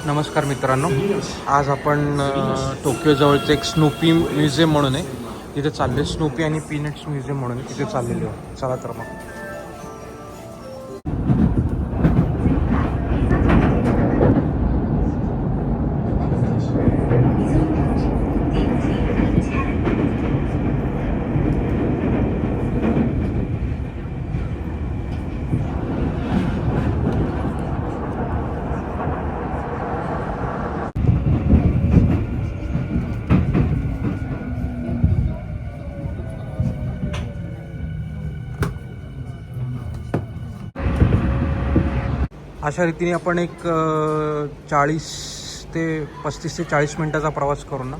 नमस्कार मित्रांनो, आज आपण टोकियोजवळचं एक स्नूपी म्युझियम म्हणून आहे तिथे चालले. स्नूपी आणि पीनट्स म्युझियम म्हणून तिथे चाललेलो आहे. चला तर मग. अशा रीतीने आपण एक 35 ते 40 मिनटाचा प्रवास करून ना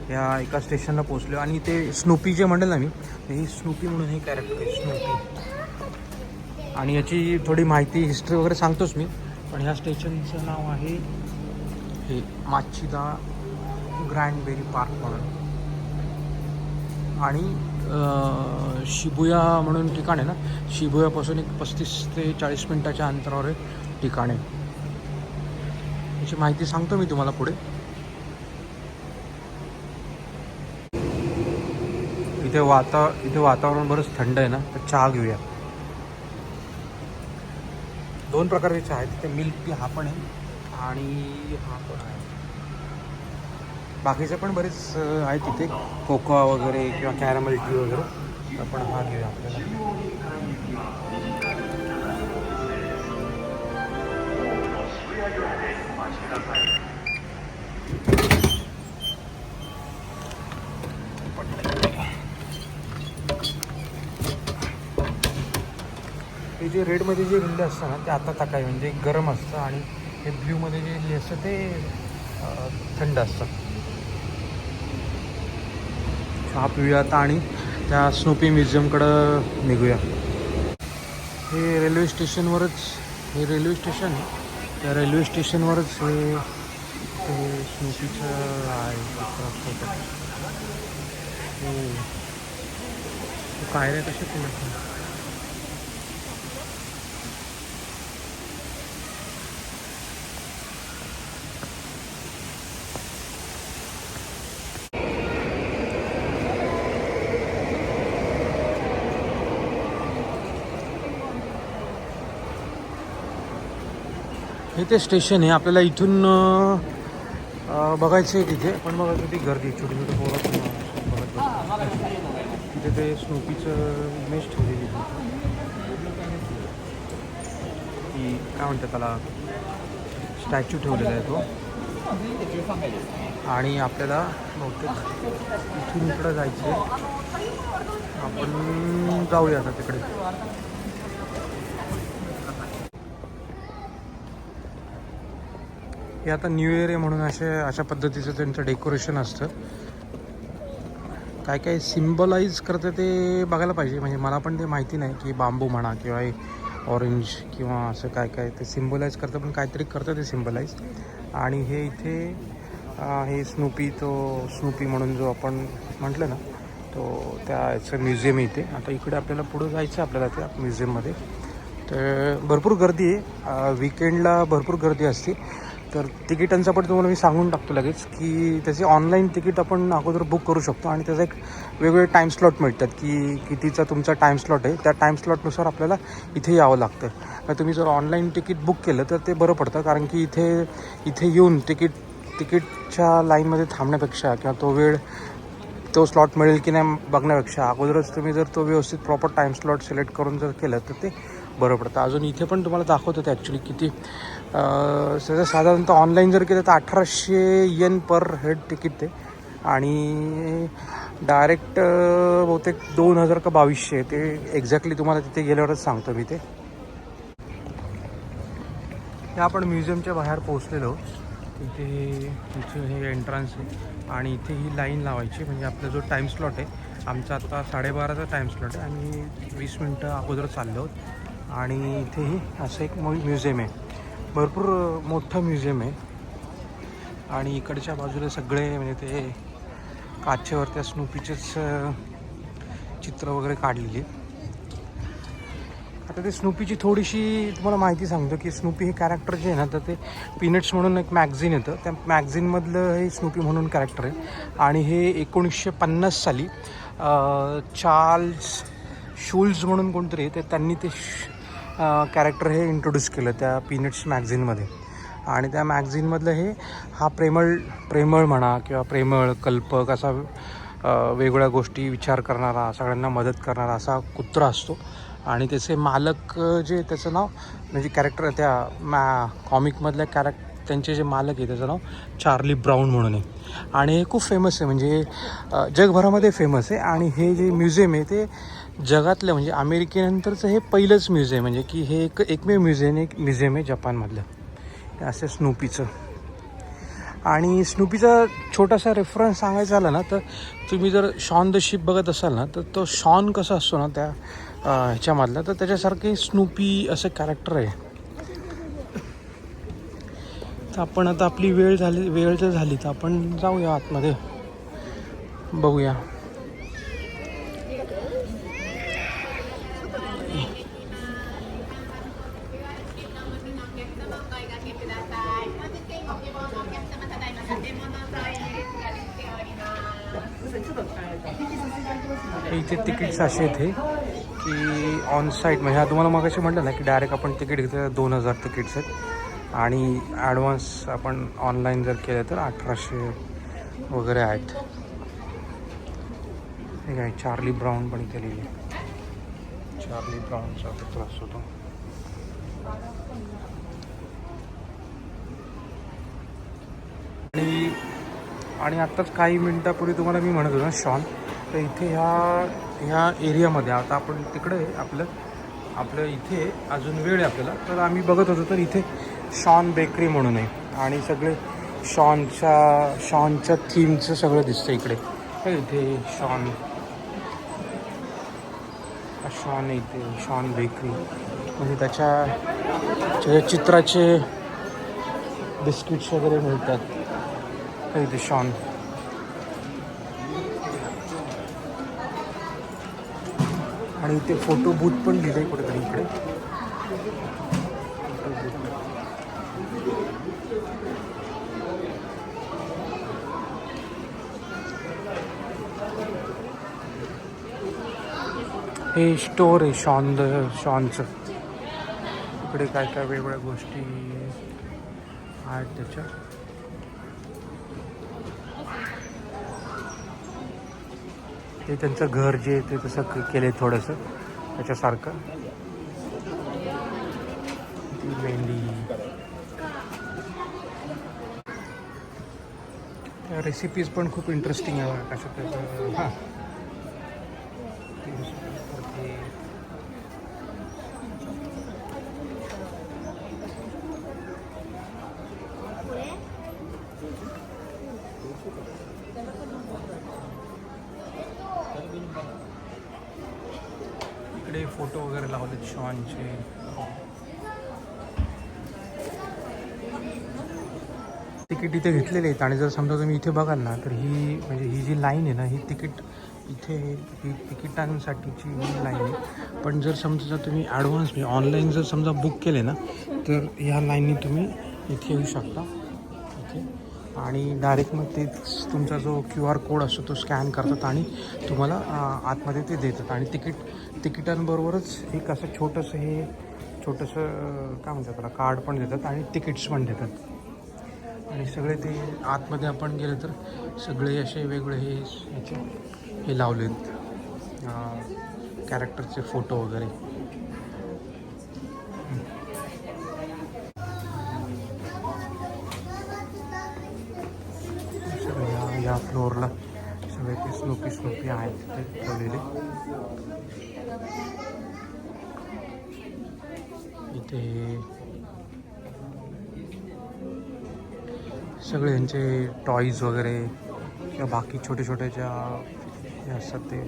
या एका स्टेशनला पोहोचलो. आणि ते स्नूपी जे म्हणेल ना मी, हे स्नूपी म्हणून हे कॅरेक्टर आहे स्नूपी. आणि याची थोडी माहिती हिस्ट्री वगैरे सांगतोच मी. पण ह्या स्टेशनचं नाव आहे हे माचिदा ग्रँडबेरी पार्क म्हणून. आणि शिबुया म्हणून ठिकाण आहे ना, शिबुयापासून एक 35 ते 40 मिनटाच्या अंतरावर आहे ठिकाण आहे. याची माहिती सांगतो मी तुम्हाला पुढे. इथे वातावरण बरंच थंड आहे ना, तर चहा घेऊया. 2 प्रकारचे चहा आहेत तिथे. मिल्क टी हा पण आहे आणि हा पण आहे. बाकीचे पण बरेच आहेत तिथे, कोकोआ वगैरे किंवा कॅरमल टी वगैरे. आपण हा घेऊया आपल्याला. हे जे रेडमध्ये जे लिहिलं असतं ना ते आता टाकाय, म्हणजे गरम असतं. आणि हे ब्ल्यूमध्ये जे लिहिलं असतं ते थंड असतं. चहा पिऊया आता आणि त्या स्नूपी म्युझियमकडं निघूया. हे रेल्वे स्टेशनवरच, हे रेल्वे स्टेशन आहे. त्या रेल्वे स्टेशनवरच हे स्नूपीचं आहे फोटो. हो, काय रे, कसे केलं. हे ते स्टेशन आहे. आपल्याला इथून बघायचं आहे तिथे. पण बघा किती गर्दी, छोटी छोटी पोरं बघत. तिथे ते स्नूपीचं इमेज ठेवलेली की काय म्हणतात त्याला, स्टॅच्यू ठेवलेला आहे तो. आणि आपल्याला बहुतेक इथून इकडं जायचं आहे. आपण जाऊया आता तिकडे. हे आता न्यू इयर आहे म्हणून अशा पद्धतीचं त्यांचं डेकोरेशन असतं. काय काय सिम्बलाइज करतं ते बघायला पाहिजे. म्हणजे मला पण ते माहिती नाही की बांबू म्हणा किंवा ऑरेंज किंवा असं काय काय ते सिम्बलाइज करतं, पण काहीतरी करतं ते सिम्बलाइज. आणि हे इथे हे स्नूपी म्हणून जो आपण म्हटलं ना, तो याचं म्युझियम आहे इथे. आता इकडे आपल्याला पुढं जायचं आपल्याला त्या म्युझियममध्ये. तर भरपूर गर्दी आहे, विकेंडला भरपूर गर्दी असते. तर तिकिटांचा पण तुम्हाला मी सांगून टाकतो लगेच की त्याचे ऑनलाईन तिकीट आपण अगोदर बुक करू शकतो. आणि त्याचा एक वेगवेगळे टाईम स्लॉट मिळतात की कितीचा तुमचा टाईम स्लॉट आहे. त्या टाईम स्लॉटनुसार आपल्याला इथे यावं लागतं. तर तुम्ही जर ऑनलाईन तिकीट बुक केलं तर ते बरं पडतं. कारण की इथे येऊन तिकीटच्या लाईनमध्ये थांबण्यापेक्षा किंवा तो स्लॉट मिळेल की नाही बघण्यापेक्षा अगोदरच तुम्ही जर तो व्यवस्थित प्रॉपर टाईम स्लॉट सिलेक्ट करून जर केलं तर ते बरं पडतं. अजून इथे पण तुम्हाला दाखवतं ते ॲक्च्युली किती त्याचं साधारणतः ऑनलाईन जर केलं तर 1800 येन पर हेड तिकीट आहे. आणि डायरेक्ट बहुतेक 2000 का 2200. ते एक्झॅक्टली तुम्हाला तिथे गेल्यावरच सांगतो मी ते. आपण म्युझियमच्या बाहेर पोहोचलेलो. इथे हे एंट्रन्स आहे. आणि इथे ही लाईन लावायची. म्हणजे आपला जो टाईम स्लॉट आहे, आमचा आता 12:30चा टाईम स्लॉट आहे. आणि 20 मिनटं अगोदर चाललो आहोत. आणि इथेही असं एक म्युझियम आहे. भरपूर मोठं म्युझियम आहे. आणि इकडच्या बाजूला सगळे म्हणजे ते काचेवर त्या स्नूपीचेच चित्र वगैरे काढलेली. आता ते स्नूपीची थोडीशी तुम्हाला माहिती सांगतो की स्नूपी हे कॅरेक्टर जे आहे ना तर ते पीनट्स म्हणून एक मॅगझिन येतं, त्या मॅगझिनमधलं हे स्नूपी म्हणून कॅरेक्टर आहे. आणि हे 1950 साली चार्ल्स शूल्स म्हणून कोणतरी ते त्यांनी ते कॅरेक्टर हे इंट्रोड्यूस केलं त्या पीनट्स मॅगझिनमध्ये. आणि त्या मॅगझिनमधलं हे हा प्रेमळ म्हणा किंवा प्रेमळ कल्पक असा वेगवेगळ्या गोष्टी विचार करणारा, सगळ्यांना मदत करणारा असा कुत्रा असतो. आणि त्याचे मालक जे त्याचं नाव म्हणजे कॅरेक्टर त्या कॉमिकमधल्या त्यांचे जे मालक आहे त्याचं नाव चार्ली ब्राऊन म्हणून आहे. आणि हे खूप फेमस आहे, म्हणजे जगभरामध्ये फेमस आहे. आणि हे जे म्युझियम आहे ते जगातलं म्हणजे अमेरिकेनंतरचं हे पहिलंच म्युझियम, म्हणजे की हे एकमेव म्युझियम आहे जपानमधलं असं स्नूपीचं. आणि स्नूपीचा छोटासा रेफरन्स सांगायचा झाला ना तर तुम्ही जर शॉन द शिप बघत असाल ना तर तो शॉन कसा असतो ना त्या ह्याच्यामधला, तर त्याच्यासारखे स्नूपी असं कॅरेक्टर आहे. तर आपण आता आपली वेळ जर झाली तर आपण जाऊया आतमध्ये बघूया. इथे तिकीट्स असे आहेत की ऑन साईट म्हणजे तुम्हाला मग असे म्हटलं ना की डायरेक्ट आपण तिकीट घेतलं 2000 तिकीट्स आहेत. आणि ॲडव्हान्स आपण ऑनलाईन जर केलं तर 1800 वगैरे आहेत. हे काय चार्ली ब्राऊन पण केलेली आहे, चार्ली ब्राऊनचा कुत्रा असतो तो. आणि आत्ताच काही मिनटापूर्वी तुम्हाला मी म्हणत होतो ना शॉन, तर इथे ह्या एरियामध्ये आता आपण तिकडे आपलं इथे अजून वेळ आहे आपल्याला, तर आम्ही बघत होतो तर इथे शॉन बेकरी म्हणून आहे. आणि सगळे शॉनच्या थीमचं सगळं दिसतं इकडे. इथे शॉन इथे शॉन बेकरी म्हणजे त्याच्या चित्राचे बिस्किट्स वगैरे मिळतात. इथे शॉन आणि इथे फोटो बूथ पण लिहिलं आहे कुठेतरी इकडे. हे स्टोर आहे शॉनचं. इकडे काय काय वेगवेगळ्या गोष्टी आहेत त्याच्या. ते त्यांचं घर जे ते तसं केलं आहे थोडंसं त्याच्यासारखं. ती मेंढी, त्या रेसिपीज पण खूप इंटरेस्टिंग आहे कसं त्याचं. हां इकडे फोटो वगैरे लावलेत शॉनचे. तिकीट इथे घेतलेले आहेत. आणि जर समजा तुम्ही इथे बघाल ना तर ही जी लाईन आहे ना ही तिकिटांसाठीची ही लाईन आहे. पण जर समजा तुम्ही ॲडव्हान्स म्हणजे ऑनलाईन जर समजा बुक केले ना तर ह्या लाईननी तुम्ही इथे येऊ शकता इथे. आणि डायरेक्ट मग ते तुमचा जो QR कोड असतो तो स्कॅन करतात आणि तुम्हाला आतमध्ये ते देतात. आणि तिकिटांबरोबरच एक असं छोटंसं काय म्हणतात त्याला कार्ड पण देतात आणि तिकीट्स पण देतात. आणि सगळे ते आतमध्ये आपण गेलं तर सगळे असे वेगवेगळे हे लावलेत कॅरेक्टरचे फोटो वगैरे. सगळे या फ्लोअरला सगळे ते स्नूपी आहेत ते ठेवलेले. इथे सगळे यांचे टॉईज वगैरे किंवा बाकी छोटे ज्या हे असतात ते.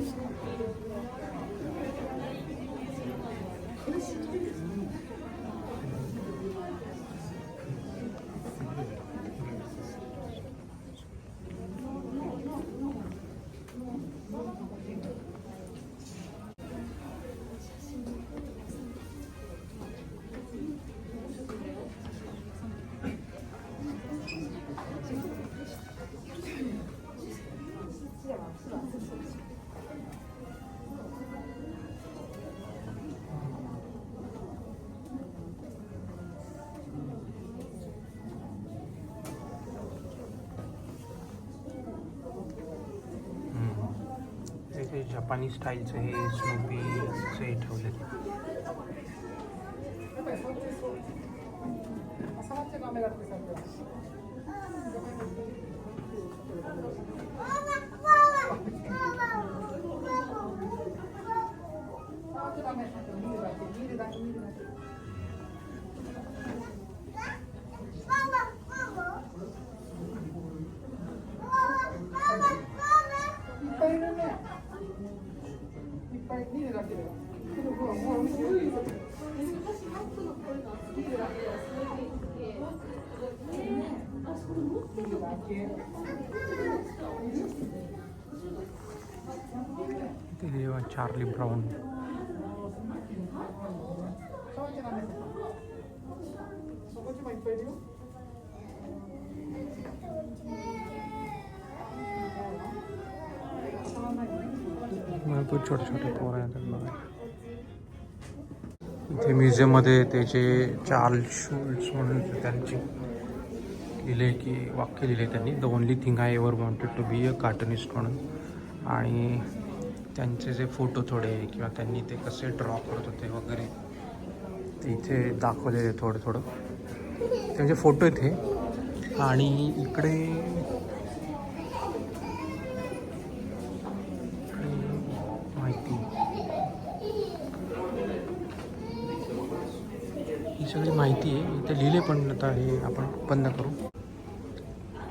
जपानी स्टाईलचं हे स्नूपीचं हे ठेवले. Charlie brown. भरपूर छोटे छोटे पोरं आहेत बघा. इथे म्युझियममध्ये त्याचे चार्ल्स शूल्स म्हणून त्यांची लिहिले की वाक्य लिहिले त्यांनी, the only thing I ever wanted to be a cartoonist म्हणून. आणि त्यांचे जे फोटो थोडे किंवा त्यांनी ते कसे ड्रॉ करत होते वगैरे ते इथे दाखवलेले थोडं थोडं त्यांचे फोटो इथे. आणि इकडे माहिती ही सगळी माहिती आहे इथे लिहिले. पण आता हे आपण बंद करू.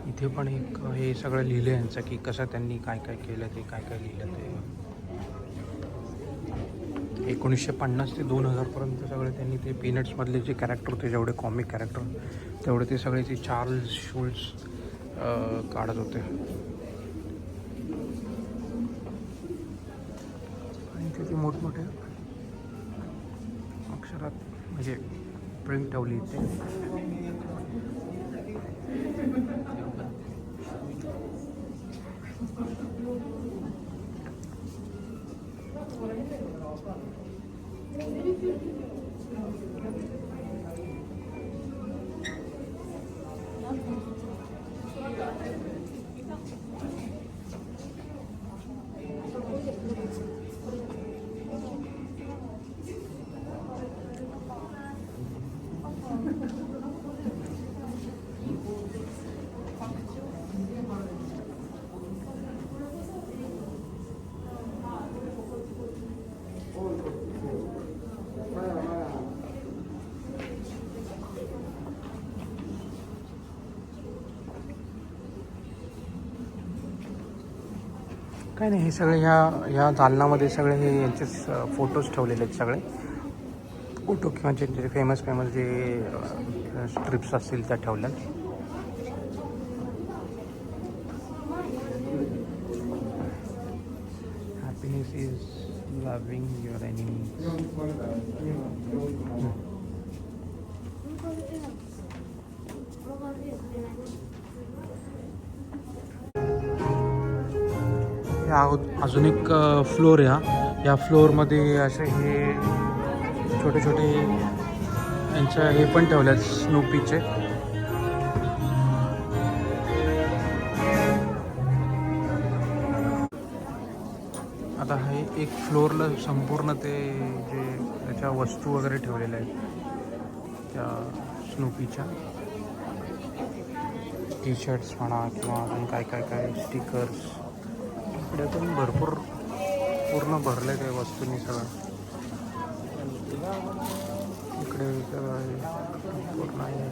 इथे पण एक हे सगळं लिहिलं यांचं की कसं त्यांनी काय काय केलं ते काय काय लिहिलं ते. 1950 ते 2000पर्यंत सगळे त्यांनी ते पीनट्समधले जे कॅरेक्टर होते, जेवढे कॉमिक कॅरेक्टर तेवढे ते सगळे ते चार्ल्स शूल्स काढत होते. आणि त्याची मोठमोठ्या अक्षरात म्हणजे प्रिंट ठेवली इथे. काय नाही, हे सगळे ह्या दालनामध्ये सगळे हे यांचे फोटोज ठेवलेले आहेत. सगळे फोटो किंवा जे फेमस जे स्ट्रिप्स असतील त्या ठेवल्यात. Happiness is loving your enemy. अजून एक फ्लोर आहे. या फ्लोअरमध्ये असे हे छोटे छोटे यांच्या हे पण ठेवले आहेत स्नूपीचे. आता हे एक फ्लोअरला संपूर्ण ते जे त्याच्या वस्तू वगैरे ठेवलेल्या आहेत त्या स्नूपीच्या, टी शर्ट्स म्हणा किंवा अजून काय काय काय स्टिकर्स. इकडे पण भरपूर पूर्ण भरले त्या वस्तूंनी सगळं. इकडे पूर्ण आहे.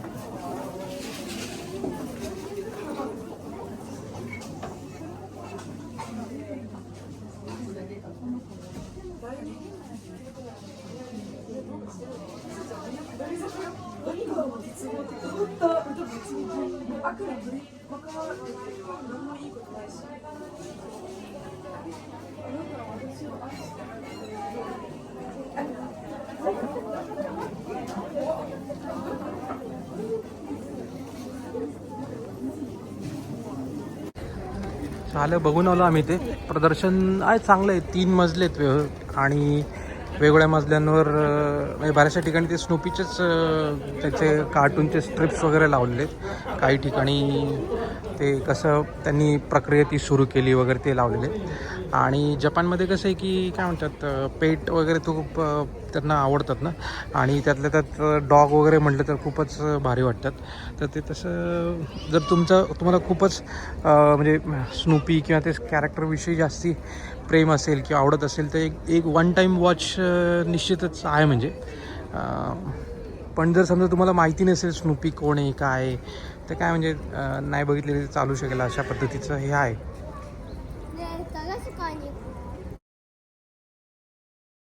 झालं, बघून आलो आम्ही. ते प्रदर्शन आहे चांगलं आहे. 3 मजले आहेत आणि वेगवेगळ्या मजल्यांवर म्हणजे बऱ्याचशा ठिकाणी ते स्नूपीचेच त्याचे कार्टूनचे स्ट्रिप्स वगैरे लावलेले आहेत. काही ठिकाणी ते कसं त्यांनी प्रक्रिया ती सुरू केली वगैरे ते लावलेले. आणि जपानमध्ये कसं आहे की काय म्हणतात पेट वगैरे तो खूप त्यांना आवडतात ना, आणि त्यातल्या त्यात डॉग वगैरे म्हटलं तर खूपच भारी वाटतात. तर ते तसं जर तुम्हाला खूपच म्हणजे स्नूपी किंवा ते कॅरेक्टरविषयी जास्ती प्रेम असेल किंवा आवडत असेल तर एक वन टाईम वॉच निश्चितच आहे म्हणजे. पण जर समजा तुम्हाला माहिती नसेल स्नूपी कोण आहे काय आहे, तर काय म्हणजे नाही बघितलेलं चालू शकेल अशा पद्धतीचं हे आहे.